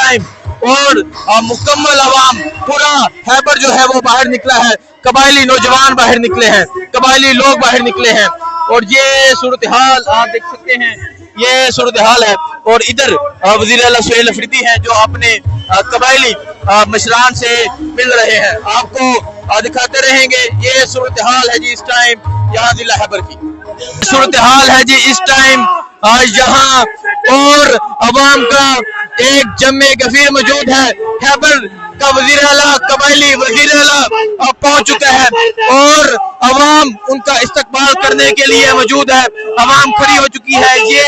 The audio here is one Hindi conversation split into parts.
टाइम और मुकम्मल आवाम पूरा हैबर जो है वो बाहर निकला है। कबायली नौजवान बाहर निकले हैं, कबायली लोग बाहर निकले हैं और ये सूरत हाल आप देख सकते हैं, ये सूरत हाल है। और इधर वजीर आला सुहेल अफरीदी हैं जो अपने कबायली मशरान से मिल रहे हैं, आपको दिखाते रहेंगे। ये सूरत हाल है जी इस टाइम यहाँ जिला हैबर की सूरत हाल है जी इस टाइम यहाँ, और अवाम का एक जमे गफीर मौजूद है। हैबर का वजीर आला कबायली वजीर आला पहुंच चुका है और अवाम उनका इस्तकबाल करने के लिए मौजूद है। अवाम खड़ी हो चुकी है। ये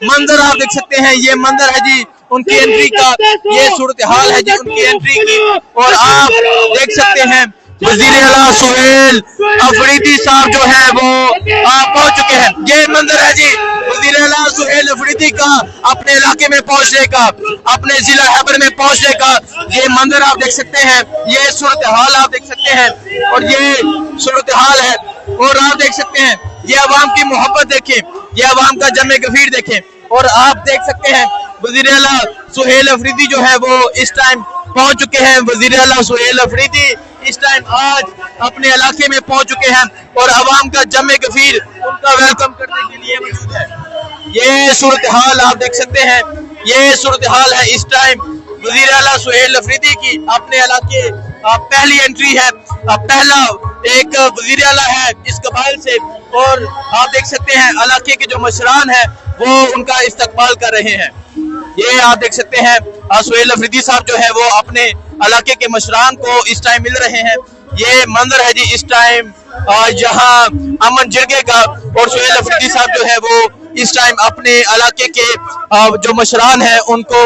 मंजर आप देख सकते हैं, ये मंजर है जी उनकी एंट्री का, ये सूरत हाल है जी उनकी एंट्री की। और आप देख सकते हैं वजीर आला सुहेल अफरीदी साहब जो है वो पहुंच चुके हैं। ये मंजर है जी वजीर आला सुहेल अफरीदी का अपने इलाके में पहुंचने का, अपने जिला हैबर में पहुंचने का ये मंजर आप देख सकते हैं, ये सूरत हाल आप देख सकते हैं और ये सूरत हाल है। और आप देख सकते हैं ये अवाम की मोहब्बत देखें, ये अवाम का जमे गफीर देखें। और आप देख सकते हैं वजीर आला सुहेल अफरीदी जो है वो इस टाइम पहुंच चुके हैं। वजीर आला सुहेल अफरीदी इस टाइम आज अपने इलाके में पहुंच चुके हैं और अवाम का जमे गफीर उनका वेलकम करने के लिए मौजूद है। ये सूरत हाल आप देख सकते हैं, ये सूरत हाल है इस टाइम वजीर आला सुहेल अफरीदी की अपने इलाके पहली एंट्री है, पहला एक वजीर आला है इस कबाइल से। और आप देख सकते हैं इलाके के जो मशरान है वो उनका इस्तकबाल कर रहे हैं। ये आप देख सकते हैं सुहेल अफरीदी साहब जो है वो अपने इलाके के मशरान को इस टाइम मिल रहे हैं। ये मंजर है जी इस टाइम यहाँ अमन जिरगे का, और सुहेल अफरीदी साहब जो है वो इस टाइम अपने इलाके के जो मशरान हैं उनको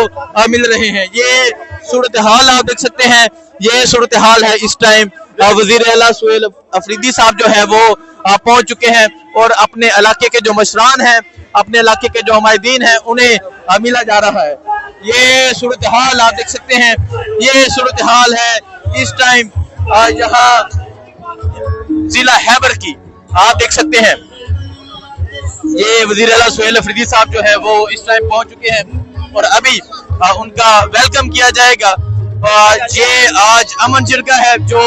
मिल रहे हैं। ये सूरत हाल आप देख सकते हैं, ये सूरत हाल है इस टाइम वजीर आला सुहेल अफरीदी साहब जो है वो पहुंच चुके हैं और अपने इलाके के जो मशरान हैं, अपने इलाके के जो हमायदीन हैं उन्हें मिला जा रहा है। ये सूरत हाल आप देख सकते हैं, ये सूरत हाल है इस टाइम यहाँ जिला हैबर की आप देख सकते हैं। ये वजीर आला सुहेल अफरीदी साहब जो है वो इस टाइम पहुंच चुके हैं और अभी उनका वेलकम किया जाएगा। ये आज अमन जिरगा है जो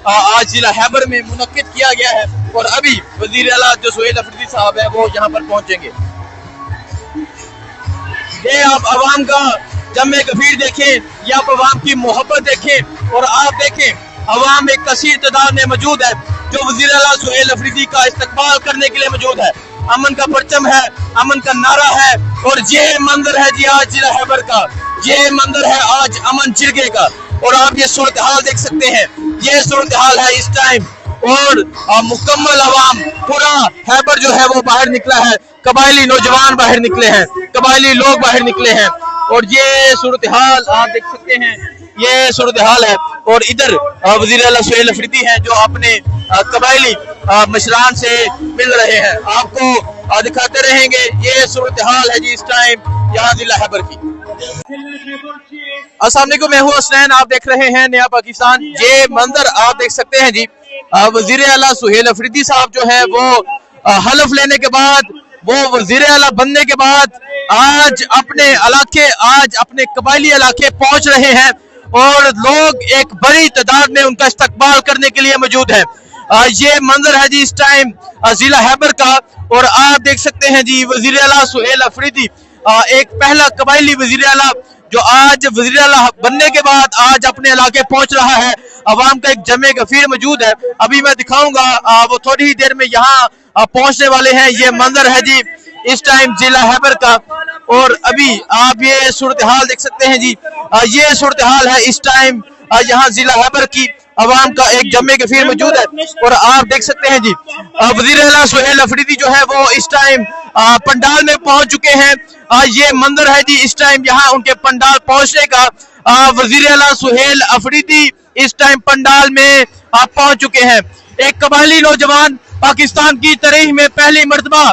आज जिला हैबर में मुनक्किद किया गया है और अभी वजीर आला जो सुहेल अफरीदी साहब है वो यहाँ पर पहुंचेंगे। ये आप अवाम का जमे गफीर देखें, ये आप अवाम की मोहब्बत देखें और आप देखें अवाम एक कसीर तादाद में मौजूद है जो वजीर आला सुहेल अफरीदी का इस्तकबाल करने के लिए मौजूद है। अमन का परचम है, अमन का नारा है और ये मंजर है जी आज जिला हैबर का, ये मंजर है आज अमन जिरगे का। और आप ये सूरत हाल देख सकते हैं, ये सूरत हाल है इस टाइम और मुकम्मल अवाम पूरा हैबर जो है वो बाहर निकला है। कबायली नौजवान बाहर निकले हैं, कबायली लोग बाहर निकले हैं और ये सूरत हाल आप देख सकते हैं, ये सूरत हाल है। और इधर वजीर आला सुहेल अफरीदी हैं जो अपने कबायली मशरान से मिल रहे हैं, आपको दिखाते रहेंगे। ये सूरत हाल है जी इस टाइम यहाँ जिला हैबर की। अस्सलाम वालेकुम, मैं हूँ हसनैन, आप देख रहे हैं नया पाकिस्तान। ये मंजर आप देख सकते हैं जी वजीर आला सुहेल अफरीदी साहब जो है वो हलफ लेने के बाद, वो वजीर आला बनने के बाद आज अपने इलाके, आज अपने कबायली इलाके पहुंच रहे हैं और लोग एक बड़ी तादाद में उनका इस्तकबाल करने के लिए मौजूद है। ये मंजर है जी इस टाइम जिला हैबर का और आप देख सकते हैं जी वजीर आला सुहेल अफरीदी एक पहला कबायली वजीर आला जो आज वजीर आला बनने के बाद आज अपने इलाके पहुंच रहा है। अवाम का एक जमे गफीर मौजूद है, अभी मैं दिखाऊंगा, वो थोड़ी ही देर में यहाँ पहुंचने वाले हैं। ये मंजर है जी इस टाइम जिला हैबर का और अभी आप ये सूरत हाल देख सकते हैं जी, ये सूरत हाल है इस टाइम यहाँ जिला हैबर की। अवाम का एक जमे गफीर मौजूद है और आप देख सकते हैं जी वजीर आला सुहेल अफरीदी जो है वो इस टाइम पंडाल में पहुंच चुके हैं। ये मंजर है जी इस टाइम यहाँ उनके पंडाल पहुंचने का। वजीर आला सुहेल अफरीदी इस टाइम पंडाल में पहुंच चुके हैं। एक कबायली नौजवान पाकिस्तान की तारीख में पहली मर्तबा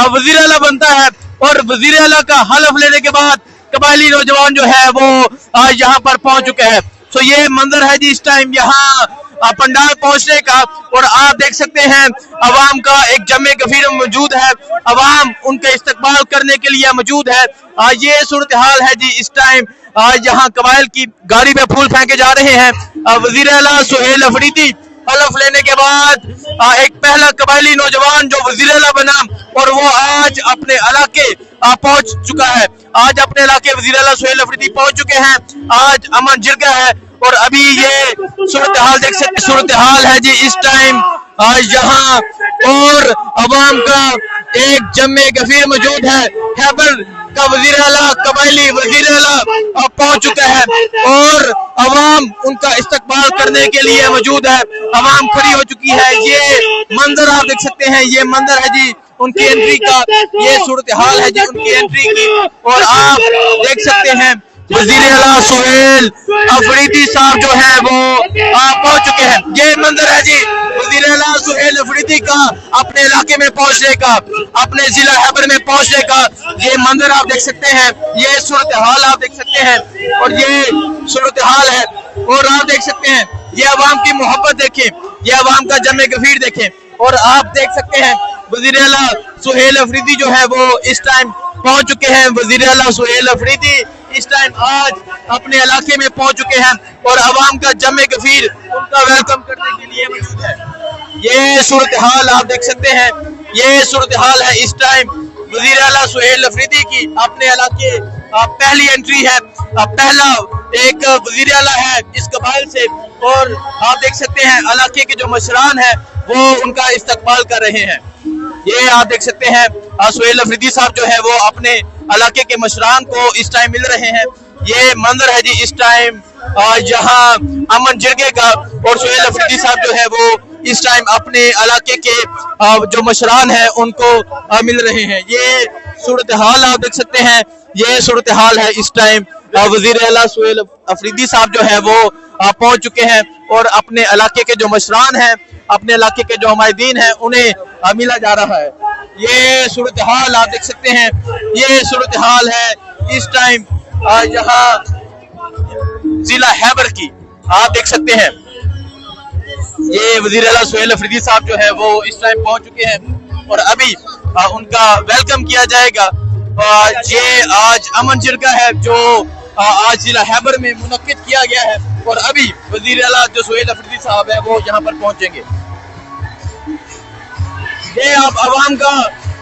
वजीर आला बनता है और वजीर आला का हलफ लेने के बाद कबायली नौजवान जो है वो यहाँ पर पहुंच चुके हैं। तो ये मंजर है जी इस टाइम यहाँ पंडाल पहुंचने का और आप देख सकते हैं अवाम का एक जमे गफीर मौजूद है, अवाम उनके इस्तकबाल करने के लिए मौजूद है। ये सूरत हाल है जी इस टाइम आज यहाँ कबाइल की गाड़ी में फूल फेंके जा रहे हैं। वजीर आला सुहेल अफरीदी हलफ लेने के बाद एक पहला कबायली नौजवान जो वजीर आला बना और वो आज अपने इलाके पहुंच चुका है। आज अपने इलाके वजीर आला सुहेल अफरीदी पहुंच चुके हैं। आज अमन जिरगा है और अभी ये सूरत हाल देख सकते, सूरत हाल है जी इस टाइम आज यहाँ, और अवाम का एक जम्मे गफीर मौजूद है। खैबर का वजीर आला, कबायली वजीर आला पहुंच चुका है और अवाम उनका इस्तकबाल करने के लिए मौजूद है। अवाम खड़ी हो चुकी है। ये मंजर आप देख सकते हैं, ये मंजर है जी उनकी एंट्री का, ये सूरत हाल है जी उनकी एंट्री की। और आप देख सकते हैं वजीर आला सुहेल अफरीदी साहब जो है वो पहुंच चुके हैं। ये मंजर है जी वजीर आला सुहेल अफरीदी का अपने इलाके में पहुंचने का, अपने जिला खैबर में पहुंचने का ये मंजर आप देख सकते हैं। ये सूरत हाल आप देख सकते हैं और ये सूरत हाल है। और आप देख सकते हैं ये अवाम की मोहब्बत देखें, ये अवाम का जमे गफीर देखें। और आप देख सकते हैं वजीर आला सुहेल अफरीदी जो है वो इस टाइम पहुंच चुके हैं। वजीर आला सुहेल अफरीदी इस टाइम आज अपने इलाके में पहुंच चुके हैं और अवाम का जमे गफीर उनका वेलकम करने के लिए मौजूद है। ये सूरत हाल आप देख सकते हैं, ये सूरत हाल है इस टाइम वजीर आला सुहेल अफरीदी की अपने इलाके पहली एंट्री है। पहला एक वजीर आला है इस कबाइल से और आप देख सकते हैं इलाके के जो मशरान है वो उनका इस्तकबाल कर रहे हैं। ये आप देख सकते हैं सुहेल अफरीदी साहब जो है वो अपने इलाके के मशरान को इस टाइम मिल रहे हैं। ये मंजर है जी इस टाइम यहाँ अमन जिरगे का, और सुहेल अफरीदी साहब जो है वो इस टाइम अपने इलाके के जो मशरान है उनको मिल रहे हैं। ये सूरत हाल आप देख सकते हैं, ये सूरत हाल है इस टाइम। वजीर आला सुहेल अफरीदी साहब जो है वो पहुंच चुके हैं और अपने इलाके के जो मशरान हैं, अपने इलाके के जो हमायदीन हैं उन्हें मिला जा रहा है। ये सूरत हाल आप देख सकते हैं, ये सूरत हाल है इस टाइम यहाँ जिला खैबर की आप देख सकते हैं। ये वजीर आला सुहेल अफरीदी साहब जो है वो इस टाइम पहुंच चुके हैं और अभी उनका वेलकम किया जाएगा। ये आज अमन जिरगा है जो आज जिला खैबर में मुनक्किद किया गया है और अभी वजीर आला जो सुहेल अफरीदी साहब है वो यहाँ पर पहुंचेंगे। ये आप अवाम का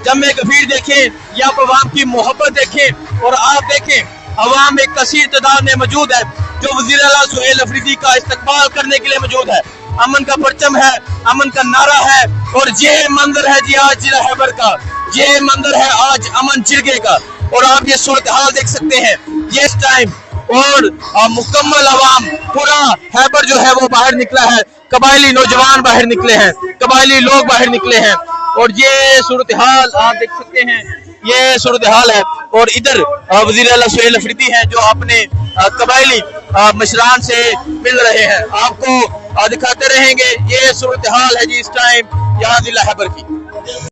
जमे गफीर देखें, ये आप अवाम की मोहब्बत देखें और आप देखें अवाम एक कसीर तादाद में मौजूद है जो वजीर आला सुहेल अफरीदी का इस्तकबाल करने के लिए मौजूद है। अमन का परचम है, अमन का नारा है और ये मंजर है जी आज जिला खैबर का, ये मंजर है आज अमन जिरगे का। और आप ये सूरत हाल देख सकते हैं ये इस टाइम, और मुकम्मल अवाम पूरा खैबर जो है वो बाहर निकला है। कबायली नौजवान बाहर निकले हैं, कबायली लोग बाहर निकले हैं और ये सूरत हाल आप देख सकते हैं, ये सूरत हाल है। और इधर वजीर आला सुहेल अफरीदी हैं जो अपने कबायली मशरान से मिल रहे हैं, आपको दिखाते रहेंगे। ये सूरत हाल है जी इस टाइम यहाँ जिला खैबर की।